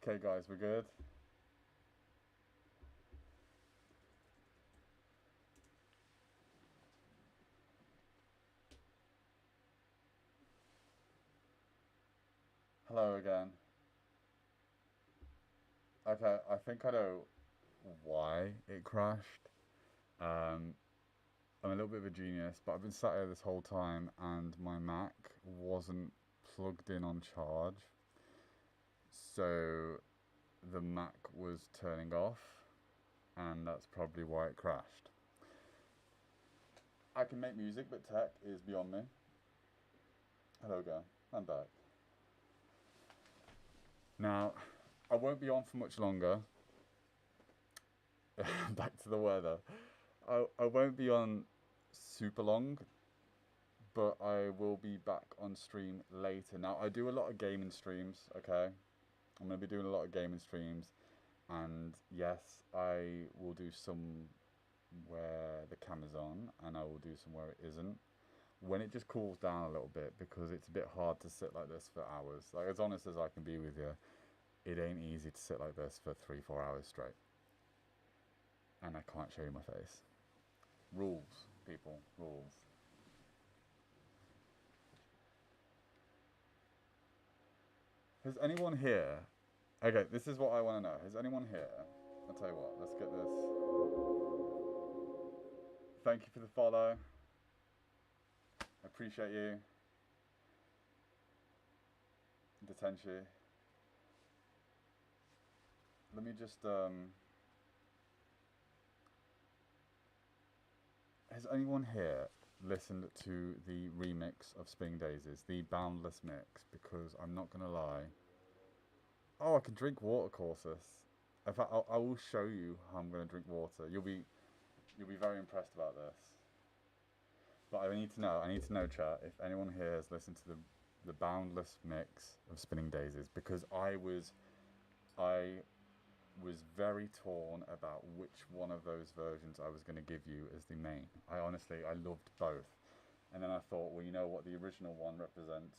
Okay, guys, we're good. Hello again. Okay, I think I know why it crashed. Um, I'm a little bit of a genius, but I've been sat here this whole time and my Mac wasn't plugged in on charge. So the Mac was turning off, and that's probably why it crashed. I can make music, but tech is beyond me. Hello again. I'm back. Now, I won't be on for much longer. Back to the weather. I won't be on super long, but I will be back on stream later. Now, I do a lot of gaming streams, okay? I'm going to be doing a lot of gaming streams, and yes, I will do some where the camera's on, and I will do some where it isn't. When it just cools down a little bit, because it's a bit hard to sit like this for hours. Like, as honest as I can be with you, it ain't easy to sit like this for 3, 4 hours straight. And I can't show you my face. Rules, people, rules. Has anyone here? Okay, this is what I want to know. Has anyone here? I'll tell you what. Let's get this. Thank you for the follow. I appreciate you. Detention. Let me just. Has anyone here listened to the remix of Spinning Daisies, the Boundless mix? Because I'm not gonna lie. Oh, I can drink water, Corsus. In fact, I will show you how I'm gonna drink water. You'll be very impressed about this. But I need to know. I need to know, chat, if anyone here has listened to the Boundless mix of Spinning Daisies, because I was very torn about which one of those versions I was going to give you as the main. I loved both. And then I thought, well, you know what, the original one represents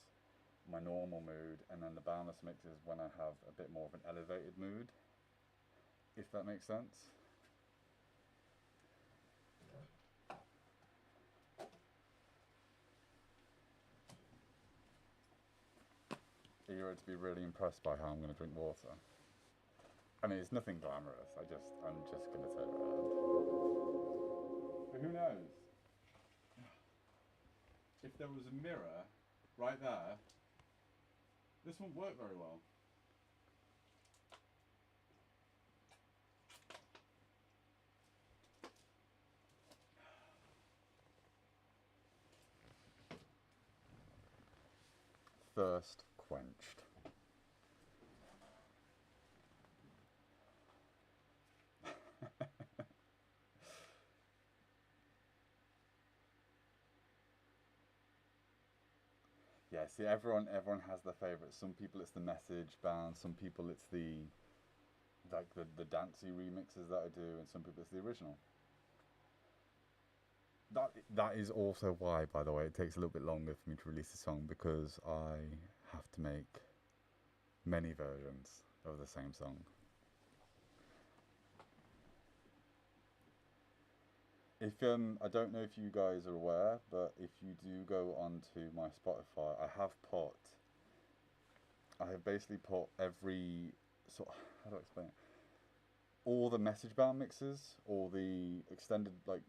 my normal mood, and then the Boundless mix is when I have a bit more of an elevated mood, if that makes sense. Are you ready to be really impressed by how I'm going to drink water? I mean, it's nothing glamorous. I'm just going to turn it around. But who knows? If there was a mirror right there, this wouldn't work very well. Thirst quenched. Yeah, see, everyone has their favourites. Some people it's the message band, some people it's the dancey remixes that I do, and some people it's the original. That is also why, by the way, it takes a little bit longer for me to release a song, because I have to make many versions of the same song. If I don't know if you guys are aware, but if you do go onto my Spotify, I have basically put every sort. How do I explain it? All the message bound mixes, all the extended like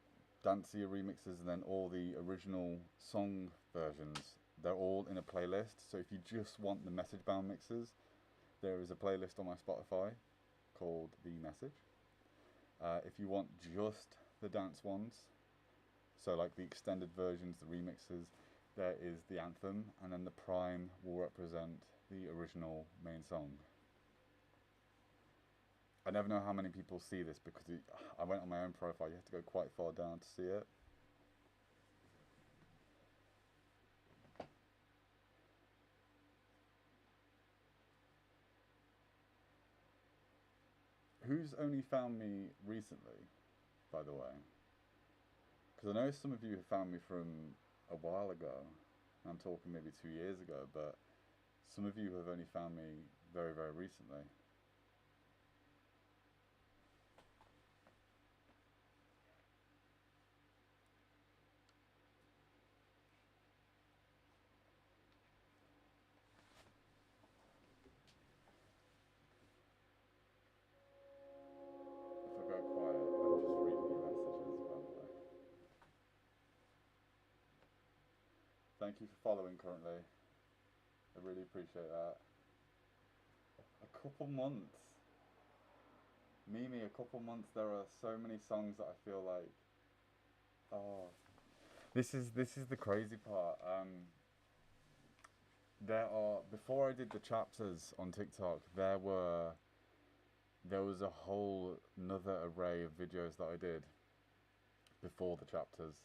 dancier remixes, and then all the original song versions. They're all in a playlist. So if you just want the message bound mixes, there is a playlist on my Spotify called The Message. If you want just the dance ones, so like the extended versions, the remixes, there is the anthem, and then the prime will represent the original main song. I never know how many people see this, because I went on my own profile, you have to go quite far down to see it. Who's only found me recently, by the way? Because I know some of you have found me from a while ago. I'm talking maybe 2 years ago, but some of you have only found me very, very recently. Thank you for following currently. I really appreciate that. A couple months. Mimi, a couple months. There are so many songs that I feel like, oh, this is the crazy part. There are, before I did the chapters on TikTok, there was a whole another array of videos that I did before the chapters.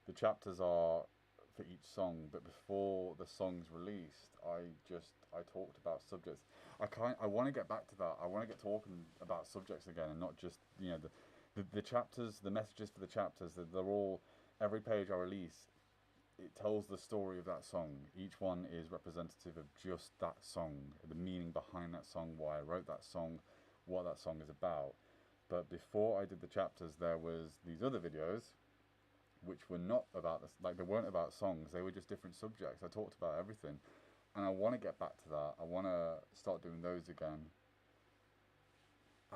The chapters are for each song, but before the song's released, I talked about subjects. I want to get back to that. I want to get talking about subjects again, and not just the chapters, the messages for the chapters. They're all, every page I release, it tells the story of that song. Each one is representative of just that song, the meaning behind that song, why I wrote that song, what that song is about. But before I did the chapters, there was these other videos which were not about this, like they weren't about songs, they were just different subjects. I talked about everything, and I want to get back to that. I want to start doing those again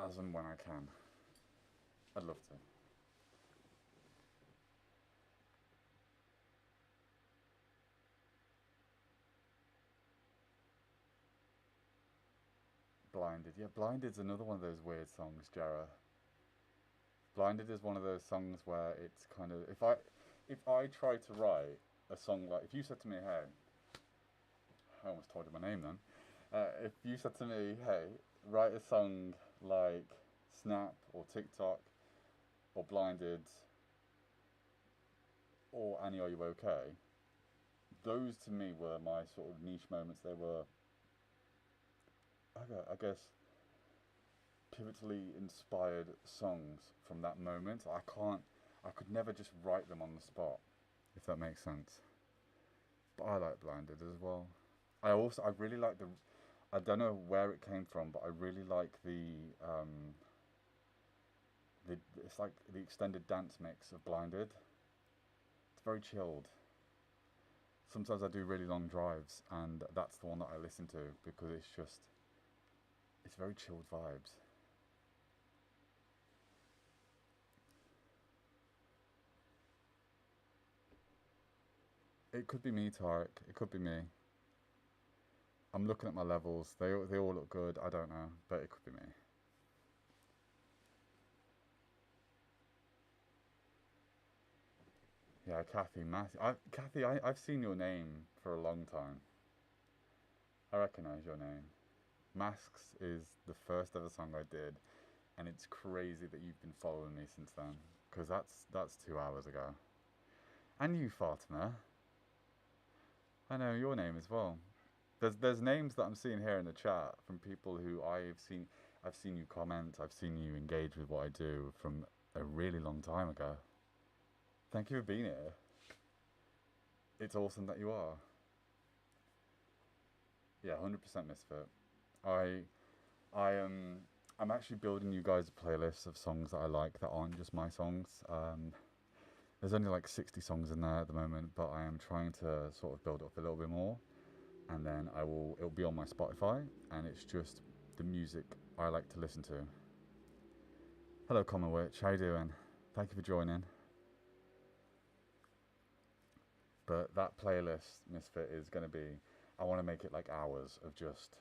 as and when I can. I'd love to. Blinded, yeah, Blinded's another one of those weird songs, Jara. Blinded is one of those songs where it's kind of, if I try to write a song, like if you said to me, hey, I almost told you my name then. If you said to me, hey, write a song like Snap or TikTok or Blinded or Annie, Are You Okay? Those to me were my sort of niche moments. They were, I guess, pivotally inspired songs from that moment. I could never just write them on the spot, if that makes sense. But I like Blinded as well. I really like I don't know where it came from, but I really like it's like the extended dance mix of Blinded. It's very chilled. Sometimes I do really long drives, and that's the one that I listen to because it's very chilled vibes. It could be me, Tarek. It could be me. I'm looking at my levels. They all look good. I don't know, but it could be me. Yeah, Kathy, Matthew. Kathy, I've seen your name for a long time. I recognise your name. Masks is the first ever song I did, and it's crazy that you've been following me since then, because that's 2 hours ago. And you, Fatima. I know your name as well. There's names that I'm seeing here in the chat from people who I've seen. I've seen you comment. I've seen you engage with what I do from a really long time ago. Thank you for being here. It's awesome that you are. Yeah, 100% Misfit. I I I'm actually building you guys a playlist of songs that I like that aren't just my songs. There's only like 60 songs in there at the moment, but I am trying to sort of build up a little bit more, and then it'll be on my Spotify, and it's just the music I like to listen to. Hello, Common Witch. How you doing? Thank you for joining. But that playlist, Misfit, is going to be. I want to make it like hours of just.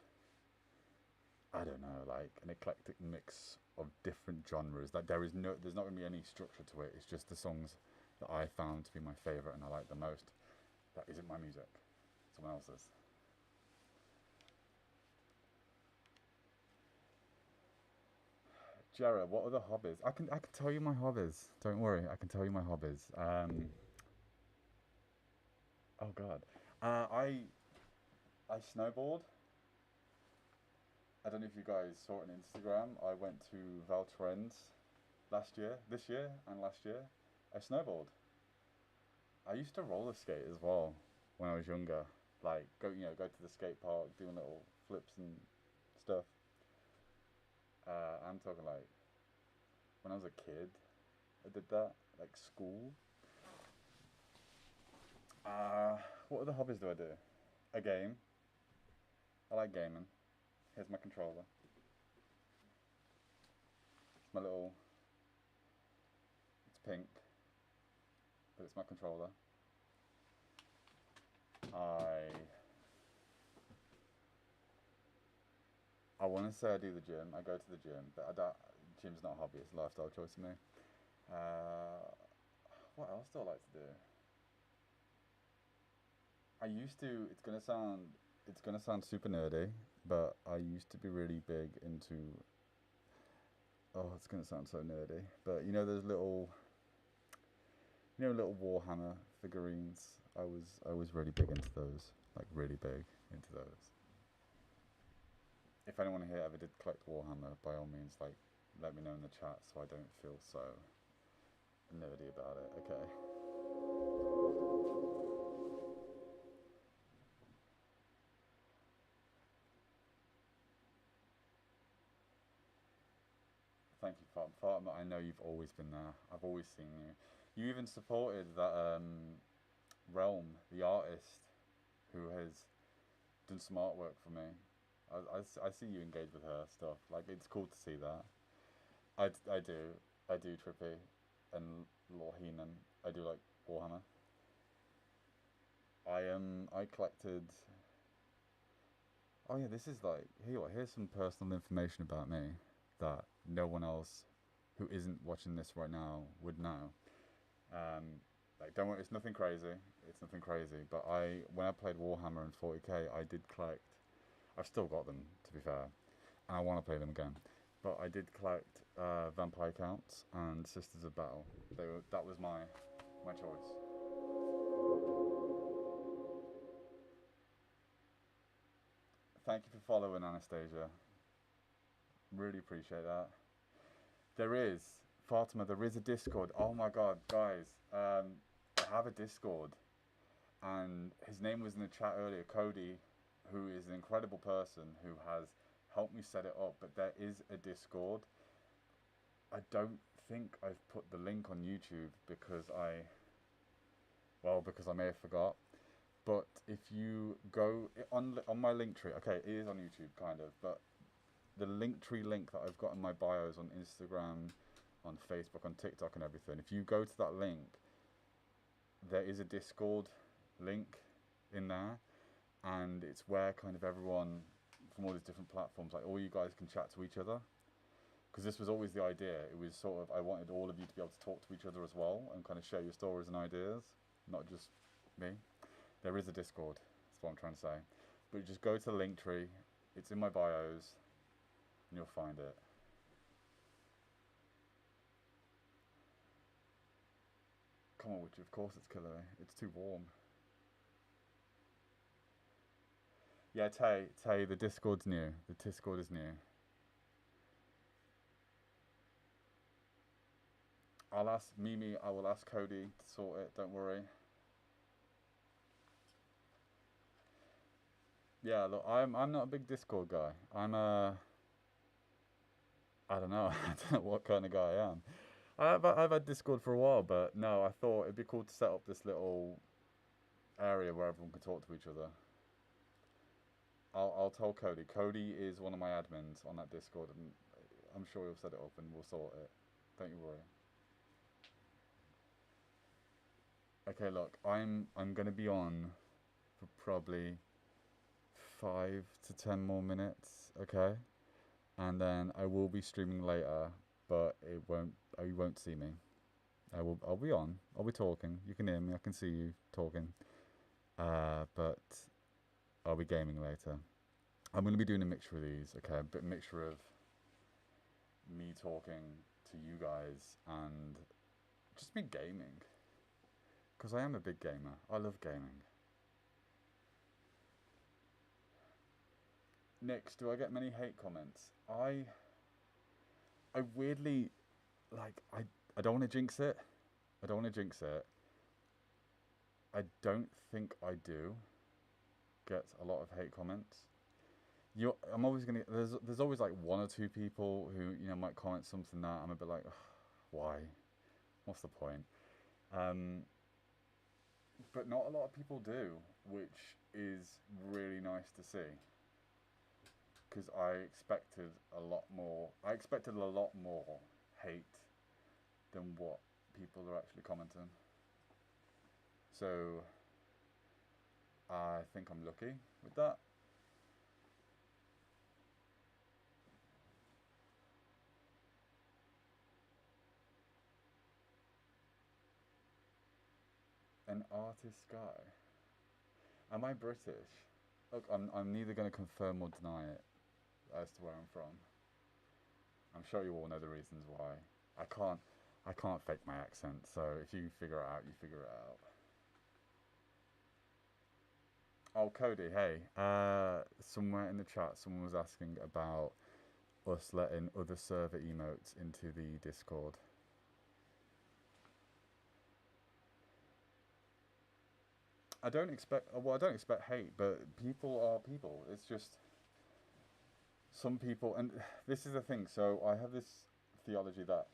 I don't know, like an eclectic mix of different genres. Like there's not going to be any structure to it. It's just the songs that I found to be my favorite and I like the most. That isn't my music. Someone else's. Jera, what are the hobbies? I can tell you my hobbies. Don't worry, I can tell you my hobbies. Oh God, I snowboard. I don't know if you guys saw it on Instagram. I went to Val Thorens this year, and last year. I snowboard. I used to roller skate as well when I was younger. Like go to the skate park, doing little flips and stuff. I'm talking like when I was a kid, I did that. Like school. What other hobbies do I do? A game. I like gaming. Here's my controller. It's my little. It's pink, but it's my controller. I want to say I do the gym. I go to the gym, but gym's not a hobby. It's a lifestyle choice for me. Uh, what else do I like to do? I used to. It's gonna sound super nerdy, but I used to be really big into. Oh, it's gonna sound so nerdy, but you know those little Warhammer figurines. I was really big into those, like really big into those. If anyone here ever did collect Warhammer, by all means, like let me know in the chat so I don't feel so nerdy about it. Okay. Thank you, Fatima. I know you've always been there. I've always seen you. You even supported that Realm, the artist, who has done some artwork for me. I see you engage with her stuff. Like, it's cool to see that. I do. I do Trippy and Lord Heenan. I do like Warhammer. I collected. Oh yeah, this is like here's some personal information about me that no one else who isn't watching this right now would know. Um, like, don't worry, it's nothing crazy. It's nothing crazy. But when I played Warhammer and 40k, I did collect. I've still got them, to be fair, and I want to play them again. But I did collect Vampire Counts and Sisters of Battle. That was my choice. Thank you for following, Anastasia. Really appreciate that. There is Fatima. There is a Discord. Oh my God, guys! I have a Discord, and his name was in the chat earlier. Cody, who is an incredible person who has helped me set it up. But there is a Discord. I don't think I've put the link on YouTube because because I may have forgot. But if you go on my link tree, okay, it is on YouTube kind of, but the link tree link that I've got in my bios on Instagram, on Facebook, on TikTok, and everything. If you go to that link, there is a Discord link in there, and it's where kind of everyone from all these different platforms, like all you guys can chat to each other. Because this was always the idea. It was sort of, I wanted all of you to be able to talk to each other as well and kind of share your stories and ideas, not just me. There is a Discord, that's what I'm trying to say. But you just go to the link tree, it's in my bios, and you'll find it. Come on, Witcher, of course it's killer. It's too warm. Yeah, Tay, the Discord's new. The Discord is new. I'll ask Mimi, I will ask Cody to sort it, don't worry. Yeah, look, I'm not a big Discord guy. I don't know. I don't know what kind of guy I am. I've had Discord for a while, but no, I thought it'd be cool to set up this little area where everyone can talk to each other. I'll tell Cody. Cody is one of my admins on that Discord, and I'm sure he'll set it up and we'll sort it. Don't you worry. Okay, look, I'm gonna be on for probably 5 to 10 more minutes. Okay, and then I will be streaming later, but you won't see me. I'll be on. I'll be talking. You can hear me. I can see you talking. But I'll be gaming later. I'm going to be doing a mixture of these, okay? A bit mixture of me talking to you guys and just me gaming. Because I am a big gamer. I love gaming. Nix, do I get many hate comments? I weirdly, I don't want to jinx it. I don't want to jinx it. I don't think I do get a lot of hate comments. I'm always gonna. There's always like one or two people who might comment something that I'm a bit like, why? What's the point? But not a lot of people do, which is really nice to see. Because I expected a lot more. I expected a lot more hate than what people are actually commenting. So I think I'm lucky with that. An artist guy. Am I British? Look, I'm neither going to confirm or deny it as to where I'm from. I'm sure you all know the reasons why. I can't fake my accent. So if you figure it out, you figure it out. Oh, Cody, hey. Somewhere in the chat, someone was asking about us letting other server emotes into the Discord. I don't expect. Well, I don't expect hate, but people are people. It's just some people, and this is the thing. So I have this theology that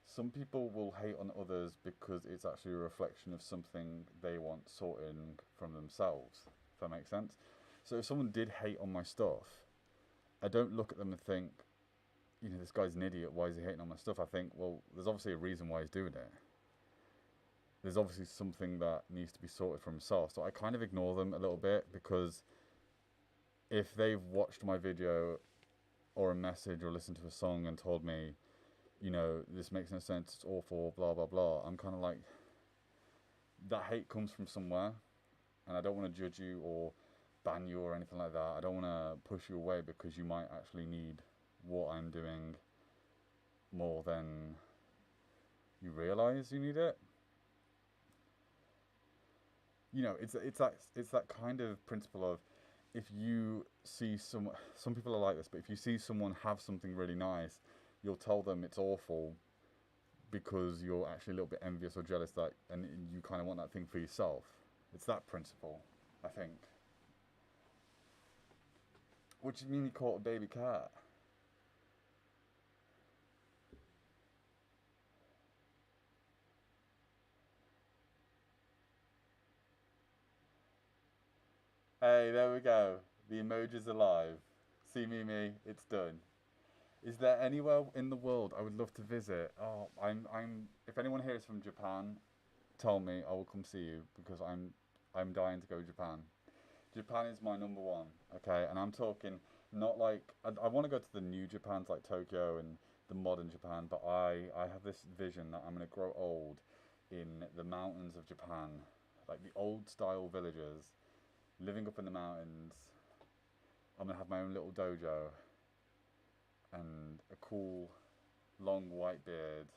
some people will hate on others because it's actually a reflection of something they want sorting from themselves. If that makes sense. So if someone did hate on my stuff, I don't look at them and think, this guy's an idiot. Why is he hating on my stuff? I think, well, there's obviously a reason why he's doing it. There's obviously something that needs to be sorted for himself. So I kind of ignore them a little bit, because if they've watched my video or a message or listened to a song and told me, this makes no sense, it's awful, blah, blah, blah, I'm kind of like, that hate comes from somewhere, and I don't want to judge you or ban you or anything like that. I don't want to push you away because you might actually need what I'm doing more than you realise you need it. It's that kind of principle of, if you see some people are like this, but if you see someone have something really nice, you'll tell them it's awful because you're actually a little bit envious or jealous, and you kind of want that thing for yourself. It's that principle, I think. What do you mean you caught a baby cat? Hey, there we go. The emoji's alive. See me, it's done. Is there anywhere in the world I would love to visit? Oh, I'm. If anyone here is from Japan, tell me. I will come see you, because I'm dying to go to Japan. Japan is my number one. Okay, and I'm talking not like I want to go to the new Japans like Tokyo and the modern Japan, but I have this vision that I'm gonna grow old in the mountains of Japan, like the old style villages, living up in the mountains. I'm gonna have my own little dojo and a cool long white beard.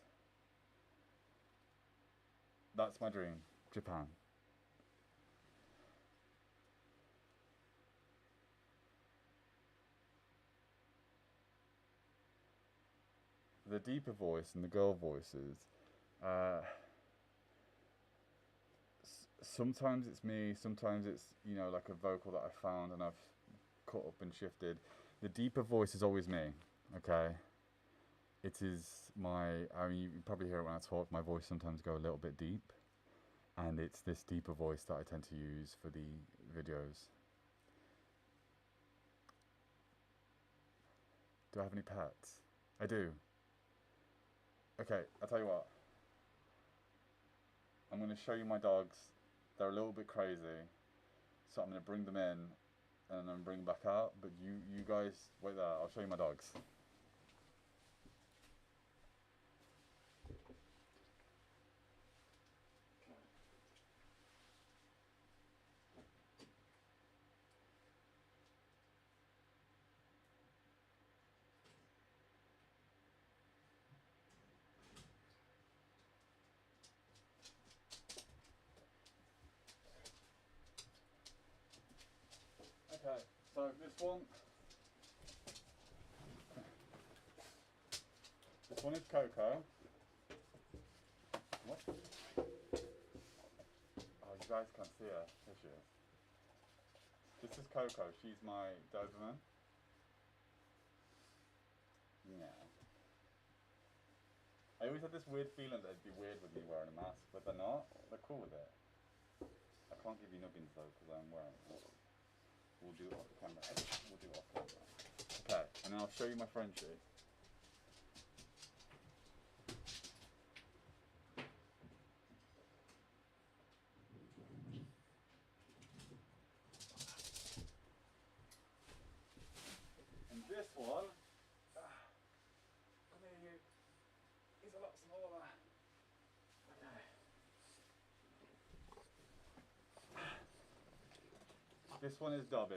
That's my dream. Japan. The deeper voice and the girl voices. Uh, Sometimes it's me. Sometimes it's like a vocal that I found and I've cut up and shifted. The deeper voice is always me. Okay. It is my. I mean, you probably hear it when I talk. My voice sometimes go a little bit deep, and it's this deeper voice that I tend to use for the videos. Do I have any pets? I do. Okay, I'll tell you what. I'm going to show you my dogs. They're a little bit crazy, so I'm going to bring them in and then bring them back out. But you guys wait there. I'll show you my dogs. Okay, so this one is Coco. What? Oh, you guys can't see her. There she is. This is Coco. She's my Doberman. Yeah. I always had this weird feeling that it'd be weird with me wearing a mask, but they're not. They're cool with it. I can't give you nubbins though because I'm wearing it. We'll do it off camera. We'll do it off camera. Okay, and then I'll show you my Frenchie. This one is Dobby,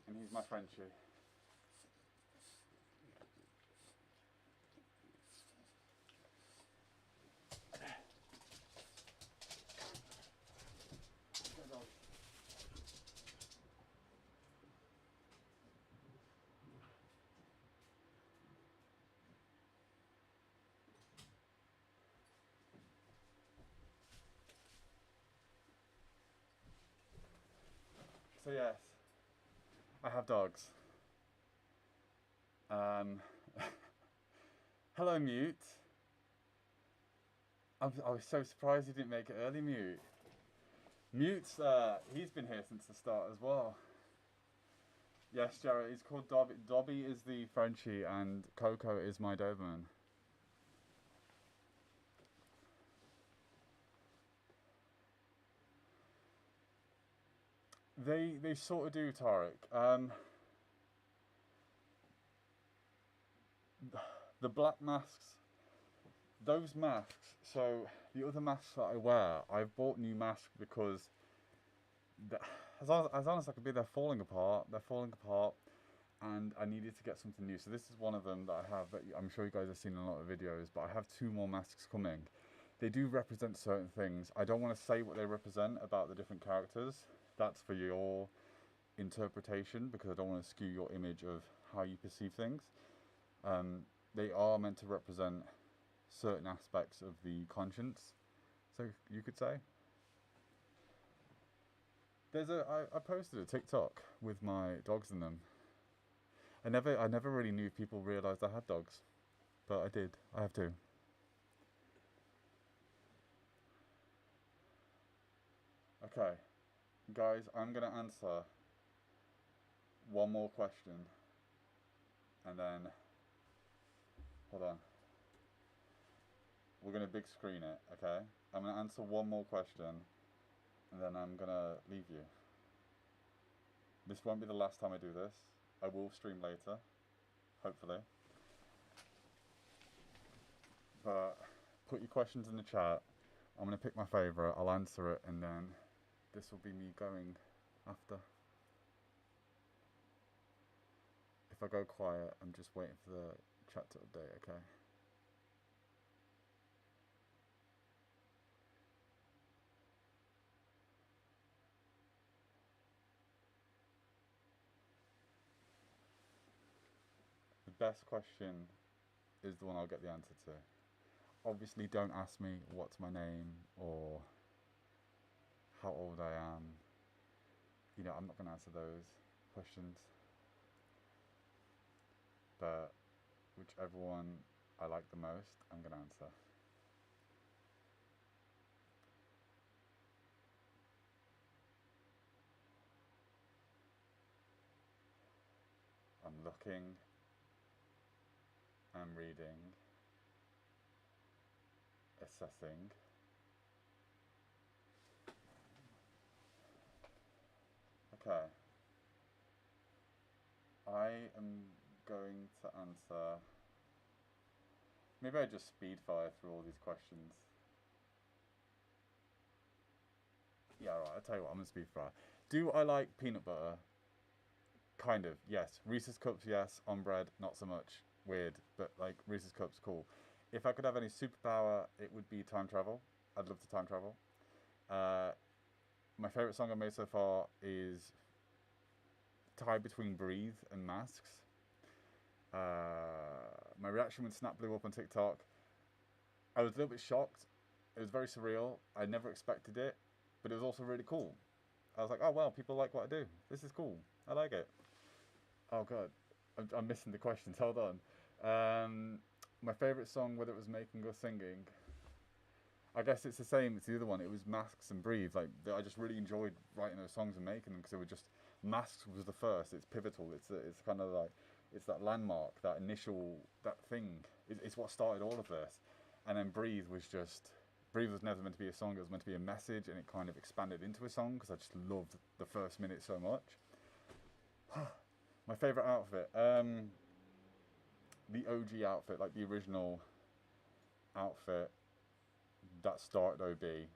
and he's my Frenchie. So yes, I have dogs. Hello, Mute. I was so surprised you didn't make it early, Mute. Mute's, he's been here since the start as well. Yes, Jared, he's called Dobby. Dobby is the Frenchie and Coco is my Doberman. They sort of do, Tarek. The black masks, those masks, so the other masks that I wear, I've bought new masks because as honest I could be, they're falling apart, and I needed to get something new. So this is one of them that I have that I'm sure you guys have seen in a lot of videos, but I have 2 more masks coming. They do represent certain things. I don't want to say what they represent about the different characters. That's for your interpretation, because I don't want to skew your image of how you perceive things. They are meant to represent certain aspects of the conscience, so you could say. I posted a TikTok with my dogs in them. I never really knew people realised I had dogs, but I did. I have 2. Okay, guys, I'm gonna answer one more question, and then hold on. We're gonna big screen it, okay? I'm gonna answer one more question, and then I'm gonna leave you. This won't be the last time I do this. I will stream later, hopefully. But put your questions in the chat. I'm gonna pick my favourite, I'll answer it, and then this will be me going after. If I go quiet, I'm just waiting for the chat to update, okay? The best question is the one I'll get the answer to. Obviously, don't ask me what's my name or how old I am. You know, I'm not going to answer those questions. But whichever one I like the most, I'm going to answer. I'm looking, I'm reading, assessing. Okay. I am going to answer. Maybe I just speed fire through all these questions. Yeah, alright, I'll tell you what, I'm gonna speed fire. Do I like peanut butter? Kind of, yes. Reese's Cups, yes. On bread, not so much. Weird, but like Reese's Cups, cool. If I could have any superpower, it would be time travel. I'd love to time travel. My favourite song I've made so far is tied between Breathe and Masks. My reaction when Snap blew up on TikTok, I was a little bit shocked. It was very surreal. I never expected it, but it was also really cool. I was like, oh well, people like what I do. This is cool. I like it. Oh god, I'm missing the questions. Hold on. My favourite song, whether it was making or singing, I guess it's the same. It's the other one. It was Masks and Breathe. Like I just really enjoyed writing those songs and making them because they were just. Masks was the first. It's pivotal. It's kind of like it's that landmark, that initial that thing. It's what started all of this, and then Breathe was just. Breathe was never meant to be a song. It was meant to be a message, and it kind of expanded into a song because I just loved the first minute so much. My favourite outfit, the OG outfit, like the original outfit that started OB.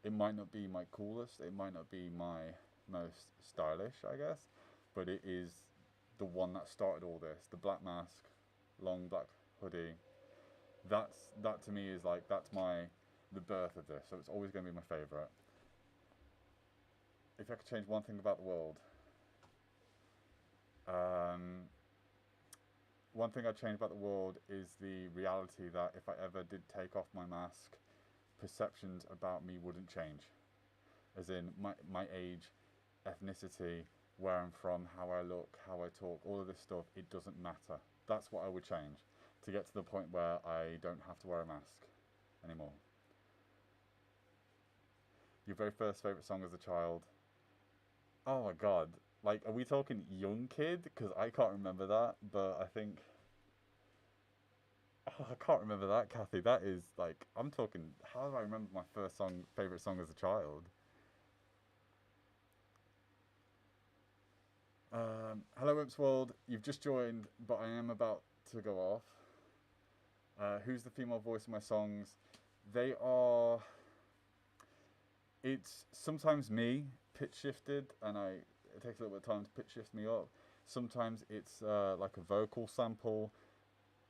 It might not be my coolest, it might not be my most stylish, I guess, but it is the one that started all this. The black mask, long black hoodie. That to me is like the birth of this. So it's always going to be my favorite. If I could change one thing about the world, um, one thing I'd change about the world is the reality that if I ever did take off my mask, perceptions about me wouldn't change. As in my age, ethnicity, where I'm from, how I look, how I talk, all of this stuff, it doesn't matter. That's what I would change to get to the point where I don't have to wear a mask anymore. Your very first favourite song as a child? Oh my god. Like, are we talking young kid? Because I can't remember that, but I think. Oh, I can't remember that, Kathy. That is like, I'm talking. How do I remember my first song, favourite song as a child? Hello, Imps World. You've just joined, but I am about to go off. Who's the female voice in my songs? They are. It's sometimes me pitch shifted, and it takes a little bit of time to pitch shift me up. Sometimes it's like a vocal sample,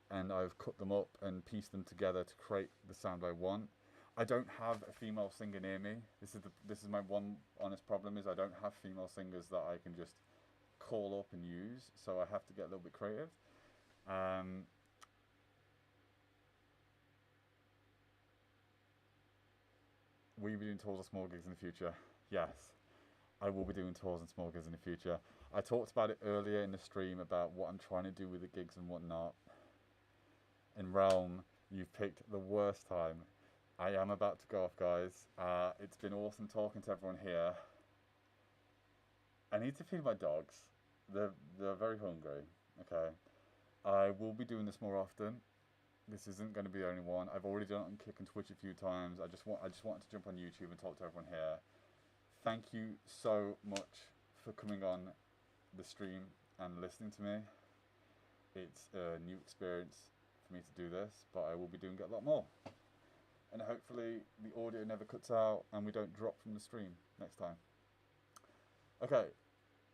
and I've cut them up and pieced them together to create the sound I want. I don't have a female singer near me. This is my one honest problem, is I don't have female singers that I can just call up and use, so I have to get a little bit creative. Will you be doing tours or small gigs in the future? Yes, I will be doing tours and small gigs in the future. I talked about it earlier in the stream about what I'm trying to do with the gigs and whatnot. In Realm, you've picked the worst time. I am about to go off, guys. It's been awesome talking to everyone here. I need to feed my dogs. They're very hungry. Okay. I will be doing this more often. This isn't going to be the only one. I've already done it on Kick and Twitch a few times. I just wanted to jump on YouTube and talk to everyone here. Thank you so much for coming on the stream and listening to me. It's a new experience for me to do this, but I will be doing it a lot more. And hopefully the audio never cuts out and we don't drop from the stream next time. Okay,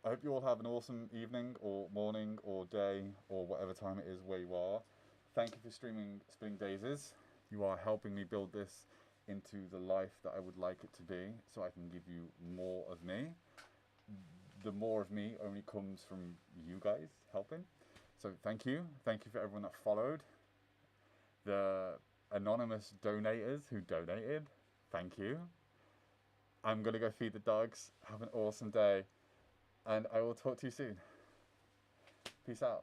I hope you all have an awesome evening or morning or day or whatever time it is where you are. Thank you for streaming Spinning Daisies. You are helping me build this into the life that I would like it to be, so I can give you more of me. The more of me only comes from you guys helping. So thank you. Thank you for everyone that followed. The anonymous donators who donated, thank you. I'm going to go feed the dogs. Have an awesome day. And I will talk to you soon. Peace out.